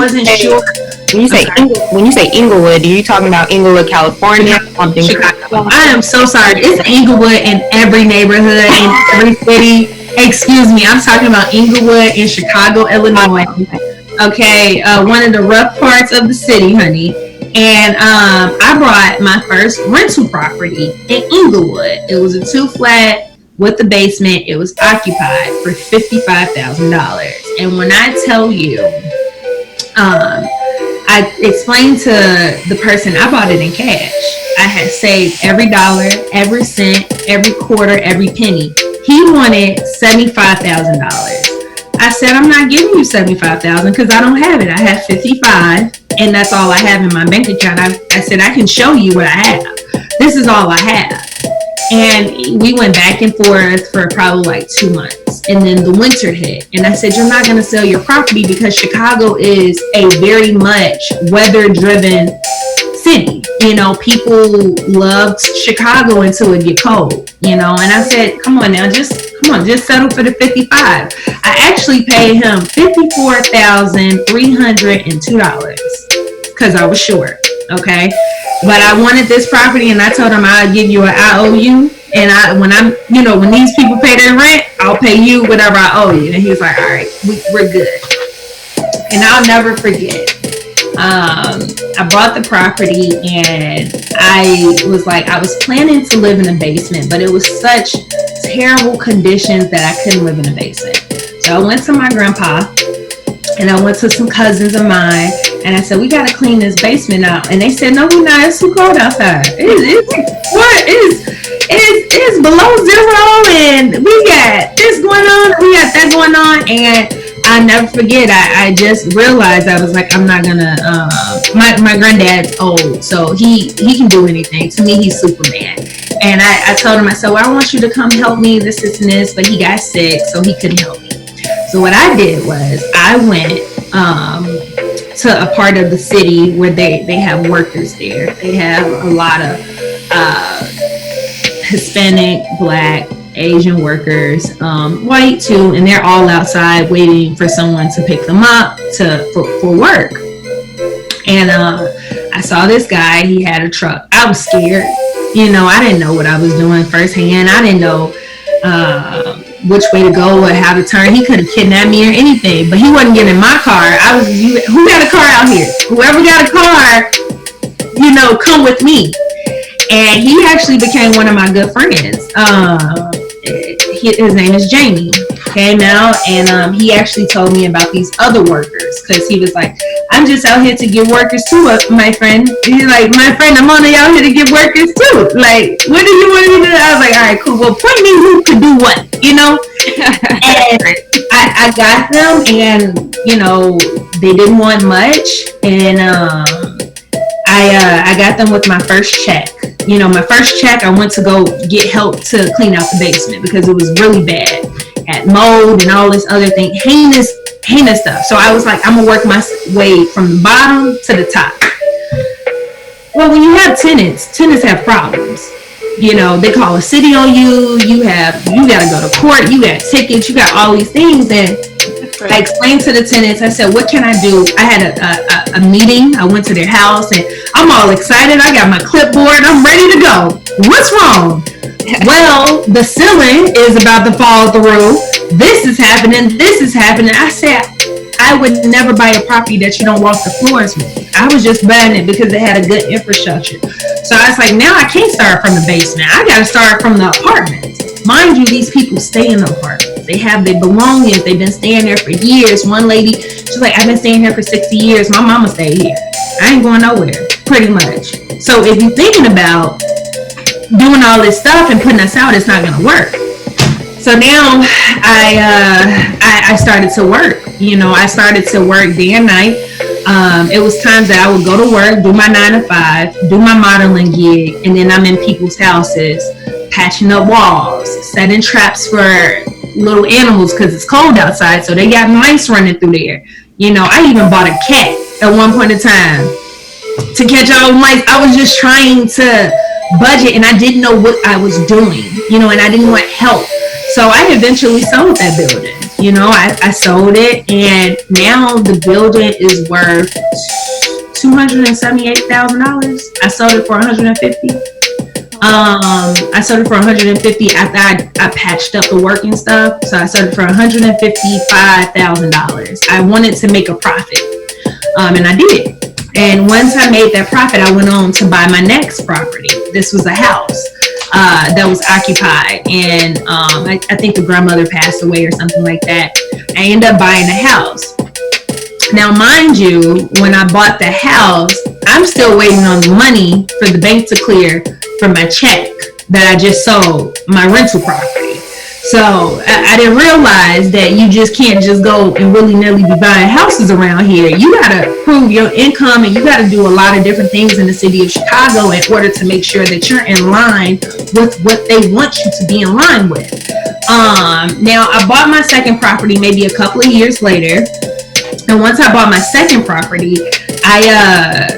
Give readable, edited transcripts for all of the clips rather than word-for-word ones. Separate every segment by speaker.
Speaker 1: wasn't sure.
Speaker 2: When you say Inglewood, are you talking about Inglewood, California?
Speaker 1: Chicago. I am so sorry. It's Inglewood in every neighborhood, in every city. Excuse me, I'm talking about Inglewood in Chicago, Illinois. Okay, one of the rough parts of the city, honey. And I brought my first rental property in Inglewood. It was a 2-flat with a basement. It was occupied for $55,000. And when I tell you, I explained to the person, I bought it in cash. I had saved every dollar, every cent, every quarter, every penny. He wanted $75,000. I said, I'm not giving you $75,000 because I don't have it. I have $55,000 and that's all I have in my bank account. I said, I can show you what I have. This is all I have. And we went back and forth for probably like 2 months. And then the winter hit. And I said, you're not going to sell your property because Chicago is a very much weather-driven city. You know, people loved Chicago until it get cold, you know. And I said, come on now, just settle for the 55. I actually paid him $54,302 because I was short. Okay. But I wanted this property and I told him I'll give you an IOU. And when these people pay their rent, I'll pay you whatever I owe you. And he was like, all right, we're good. And I'll never forget. I bought the property and I was planning to live in a basement, but it was such terrible conditions that I couldn't live in a basement. So I went to my grandpa and I went to some cousins of mine and I said, we got to clean this basement out. And they said, no, we're not. It's too cold outside. It's below zero and we got this going on. We got that going on. And I never forget, I just realized, I was like, I'm not gonna, my granddad's old, so he can do anything. To me, he's Superman. And I told him, I said, well, I want you to come help me, this and this, but he got sick, so he couldn't help me. So what I did was, I went to a part of the city where they have workers there. They have a lot of Hispanic, Black, Asian workers, white too, and they're all outside waiting for someone to pick them up for work. And I saw this guy, he had a truck. I was scared. You know, I didn't know what I was doing firsthand. I didn't know which way to go or how to turn. He could have kidnapped me or anything, but he wasn't getting in my car. Who got a car out here? Whoever got a car, you know, come with me. And he actually became one of my good friends. His name is Jamie. Came out and he actually told me about these other workers because he was like, I'm just out here to get workers too, my friend. He's like, my friend, I'm only out here to get workers too. Like, what do you want me to do? I was like, all right, cool. Well, point me who could do what, you know? And I got them and, you know, they didn't want much. And I got them with my first check. You know, my first check, I went to go get help to clean out the basement because it was really bad. Had mold and all this other thing, heinous stuff. So I was like, I'm gonna work my way from the bottom to the top. Well, when you have tenants have problems. You know, they call a city on you. You gotta go to court. You got tickets. You got all these things. And I explained to the tenants, I said, what can I do? I had a meeting. I went to their house and I'm all excited. I got my clipboard. I'm ready to go. What's wrong? Well, the ceiling is about to fall through. This is happening. This is happening. I said, I would never buy a property that you don't walk the floors with. I was just buying it because they had a good infrastructure. So I was like, now I can't start from the basement. I got to start from the apartments. Mind you, these people stay in the apartments. They have their belongings. They've been staying there for years. One lady, she's like, I've been staying here for 60 years. My mama stayed here. I ain't going nowhere, pretty much. So if you're thinking about doing all this stuff and putting us out, it's not going to work. So now I started to work. You know, I started to work day and night. It was times that I would go to work, do my 9 to 5, do my modeling gig, and then I'm in people's houses, patching up walls, setting traps for little animals because it's cold outside, so they got mice running through there. You know, I even bought a cat at one point in time to catch all the mice. I was just trying to budget and I didn't know what I was doing, you know, and I didn't want help. So I eventually sold that building. I sold it, and now the building is worth $278,000. I sold it for $150,000. I sold it for $150,000 after I patched up the work and stuff. So I sold it for $155,000. I wanted to make a profit, and I did. And once I made that profit, I went on to buy my next property. This was a house that was occupied, and I think the grandmother passed away or something like that. I ended up buying a house. Now, mind you, when I bought the house, I'm still waiting on the money for the bank to clear for my check that I just sold my rental property. So I didn't realize that you just can't just go and willy-nilly be buying houses around here. You got to prove your income, and you got to do a lot of different things in the city of Chicago in order to make sure that you're in line with what they want you to be in line with. Now, I bought my second property maybe a couple of years later. And once I bought my second property, I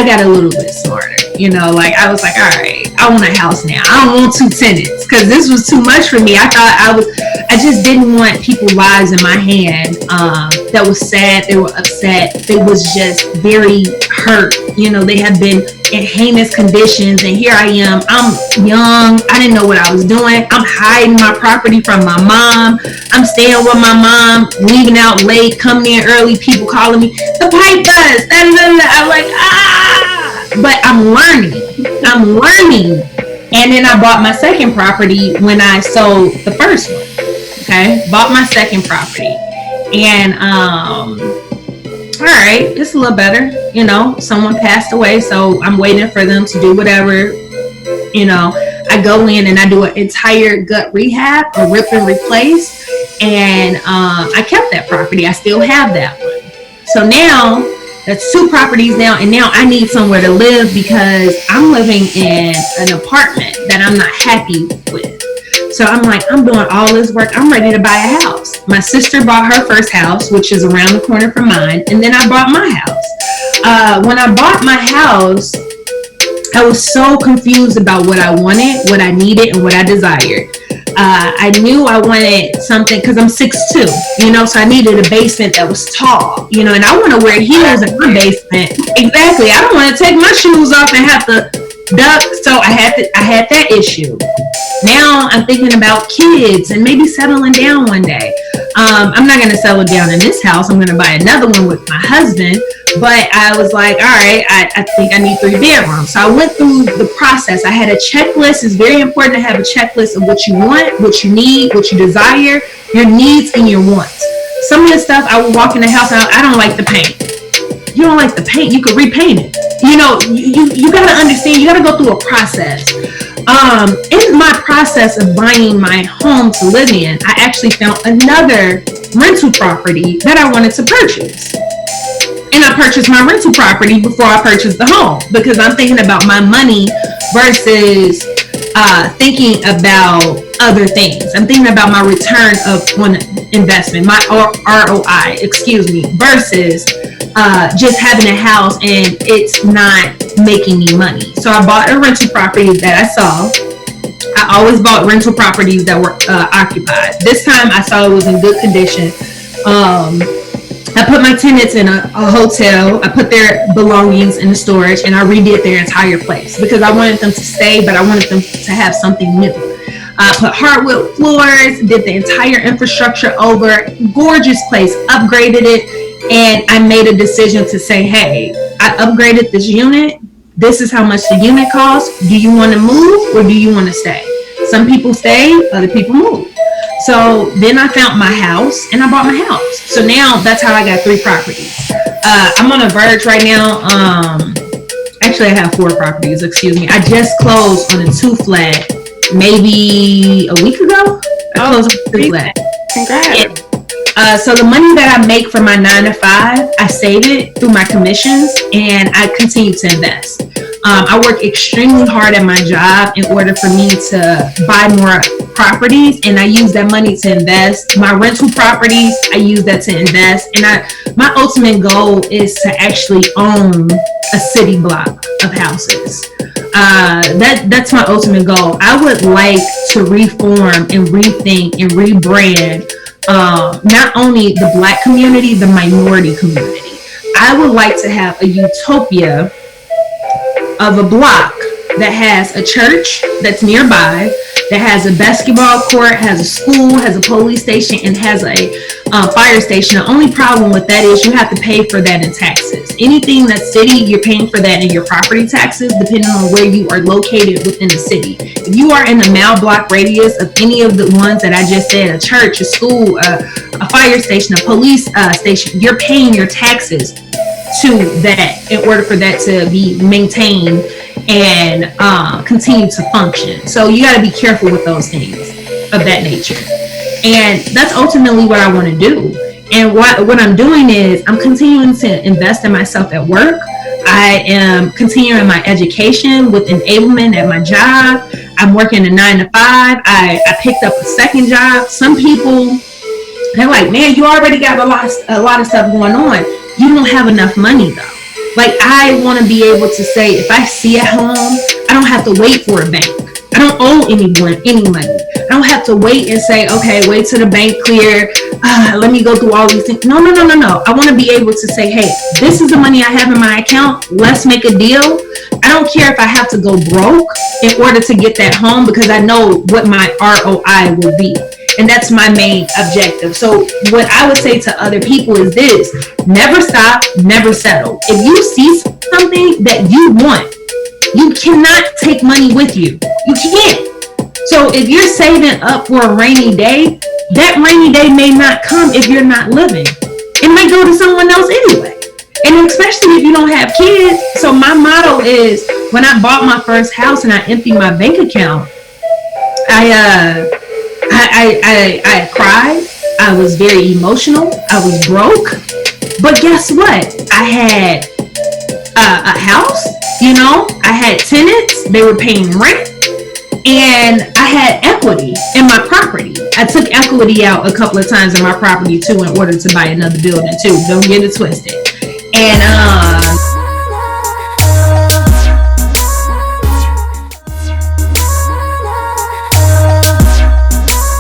Speaker 1: got a little bit smarter. I was like, all right, I want a house now. I don't want 2 tenants, because this was too much for me. I just didn't want people's lives in my hand. That was sad. They were upset. They was just very hurt. They have been in heinous conditions, and here I am. I'm young. I didn't know what I was doing. I'm hiding my property from my mom. I'm staying with my mom, leaving out late, coming in early, people calling me, the pipe buzz. I'm like, but I'm learning. And then I bought my second property when I sold the first one. Okay, bought my second property, and all right, it's a little better. Someone passed away, so I'm waiting for them to do whatever. I go in and I do an entire gut rehab, a rip and replace, and I kept that property. I still have that one. So now that's 2 properties now, and now I need somewhere to live because I'm living in an apartment that I'm not happy with. So I'm like, I'm doing all this work. I'm ready to buy a house. My sister bought her first house, which is around the corner from mine, and then I bought my house. When I bought my house, I was so confused about what I wanted, what I needed, and what I desired. I knew I wanted something because I'm 6'2", so I needed a basement that was tall, and I want to wear heels in my basement. Exactly. I don't want to take my shoes off and have to duck. So I had that issue. Now I'm thinking about kids and maybe settling down one day. I'm not going to settle down in this house. I'm going to buy another one with my husband. But I was like, all right, I think I need 3 bedrooms. So I went through the process. I had a checklist. It's very important to have a checklist of what you want, what you need, what you desire, your needs and your wants. Some of the stuff, I would walk in the house and I don't like the paint. You don't like the paint, you could repaint it. You got to understand, you got to go through a process. In my process of buying my home to live in, I actually found another rental property that I wanted to purchase. And I purchased my rental property before I purchased the home because I'm thinking about my money versus thinking about other things. I'm thinking about my return of one investment, my ROI, versus just having a house and it's not making me money. So I bought a rental property that I saw. I always bought rental properties that were occupied. This time I saw it was in good condition. I put my tenants in a hotel. I put their belongings in the storage, and I redid their entire place because I wanted them to stay, but I wanted them to have something new. I put hardwood floors, did the entire infrastructure over, gorgeous place, upgraded it, and I made a decision to say, hey, I upgraded this unit. This is how much the unit costs. Do you want to move or do you want to stay? Some people stay, other people move. So then I found my house and I bought my house. So now that's how I got 3 properties. I'm on a verge right now. Actually, I have 4 properties, excuse me. I just closed on a 2-flat maybe a week ago. I closed on a 2-flat.
Speaker 2: Congrats.
Speaker 1: So the money that I make from my 9 to 5, I save it through my commissions and I continue to invest. I work extremely hard at my job in order for me to buy more properties, and I use that money to invest. My rental properties, I use that to invest. And my ultimate goal is to actually own a city block of houses. That's my ultimate goal. I would like to reform and rethink and rebrand not only the Black community, the minority community. I would like to have a utopia of a block that has a church that's nearby, that has a basketball court, has a school, has a police station, and has a fire station. The only problem with that is you have to pay for that in taxes. Anything that's city, you're paying for that in your property taxes, depending on where you are located within the city. If you are in the mile block radius of any of the ones that I just said, a church, a school, a fire station, a police station, you're paying your taxes to that in order for that to be maintained and continue to function. So you got to be careful with those things of that nature. And that's ultimately what I want to do. And what I'm doing is I'm continuing to invest in myself at work. I am continuing my education with enablement at my job. I'm working a 9 to 5. I picked up a second job. Some people, they're like, man, you already got a lot of stuff going on. You don't have enough money though. Like, I want to be able to say, if I see at home, I don't have to wait for a bank. I don't owe anyone any money. I don't have to wait and say, okay, wait till the bank clear. Let me go through all these things. No. I want to be able to say, hey, this is the money I have in my account. Let's make a deal. I don't care if I have to go broke in order to get that home, because I know what my ROI will be. And that's my main objective. So what I would say to other people is this: never stop, never settle. If you see something that you want, you cannot take money with you. You can't. So if you're saving up for a rainy day, that rainy day may not come if you're not living. It might go to someone else anyway. And especially if you don't have kids. So my motto is, when I bought my first house and I emptied my bank account, I cried. I was very emotional. I was broke. But guess what? I had a house, I had tenants. They were paying rent. And I had equity in my property. I took equity out a couple of times in my property too in order to buy another building too. Don't get it twisted. And